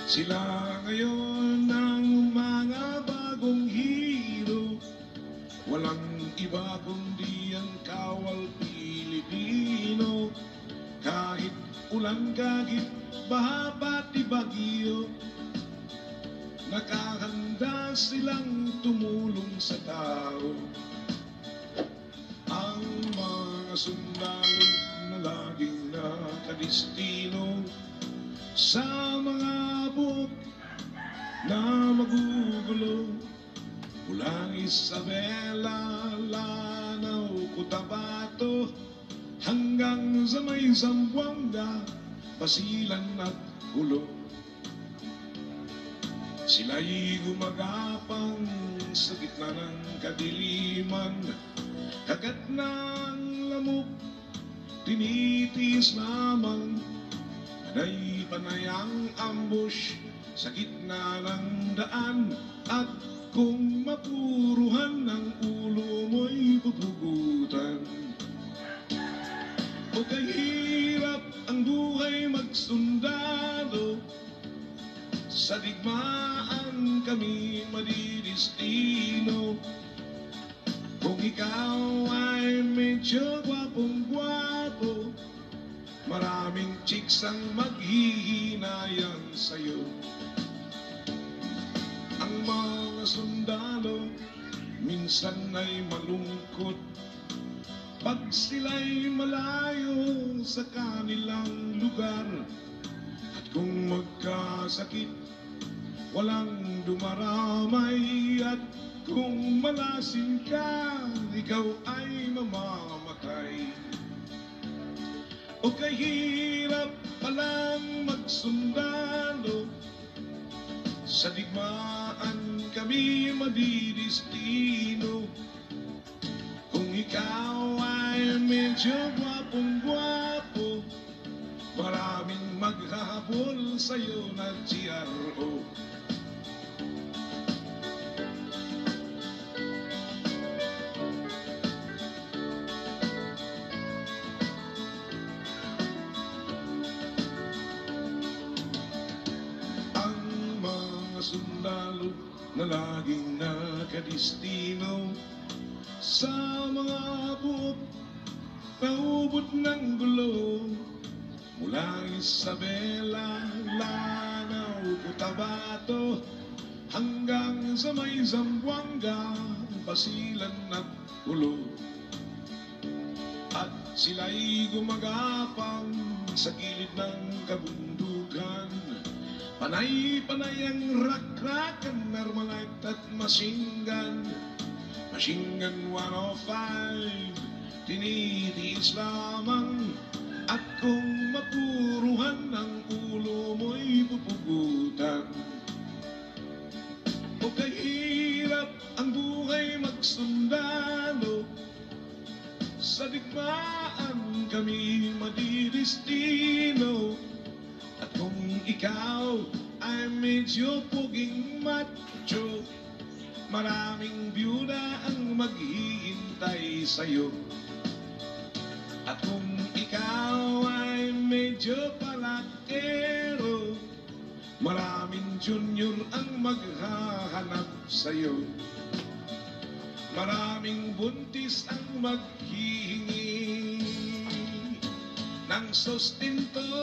Sila ngayon ang mga bagong hero, walang iba kundi ang kawal Pilipino. Kahit ulan, kagit, baha, pati bagyo, nakahanda silang tumulong sa tao. Ang mga sundalo na laging nakadestino sa mga buhok na magugulo, mula Isabela, Lanao, Cotabato, hanggang sa may Zamboanga, Basilan at Hulo. Sila'y gumagapang sa gitna ng kadiliman, kagat ng lamok, tinitiis lamang. Panay ang ambush sa gitna ng daan, at kung mapuruhan ng ulo mo'y pupugutan. O kahirap ang buhay magsundalo, sa digmaan kami madidistino. Kung ikaw ay medyo gwapong-gwapo, maraming chicks ang maghihinayang sa'yo. Ang mga sundalo minsan ay malungkot pag sila'y malayo sa kanilang lugar. At kung magkasakit, walang dumaramay. At kung malasin ka, ikaw ay mamamatay. O kahirap palang magsundalo, sa digmaan kami madidistino. Kung ikaw ay medyo gwapong-gwapo, maraming maghahabol sa'yo na GRO. Sundalo na laging nakadestino sa mga buhok na ubod ng gulo, mula Isabela, Lanao, Cotabato, hanggang sa may Zamboanga, Basilan at Hulo. At sila'y gumagapang sa gilid ng kabundukan, panay-panay ang rak-rakan, Armalite at machine gun. Machine gun 105, tinitiis lamang. At kung mapuruhan ng ulo mo'y pupugutan. O kahirap ang buhay magsundalo, sa digmaan kami madidistino. At kung ikaw ay medyo puging macho, maraming byuda ang maghihintay sa'yo. At kung ikaw ay medyo palakero, maraming junior ang maghahanap sa'yo. Maraming buntis ang maghihingi ng sustento.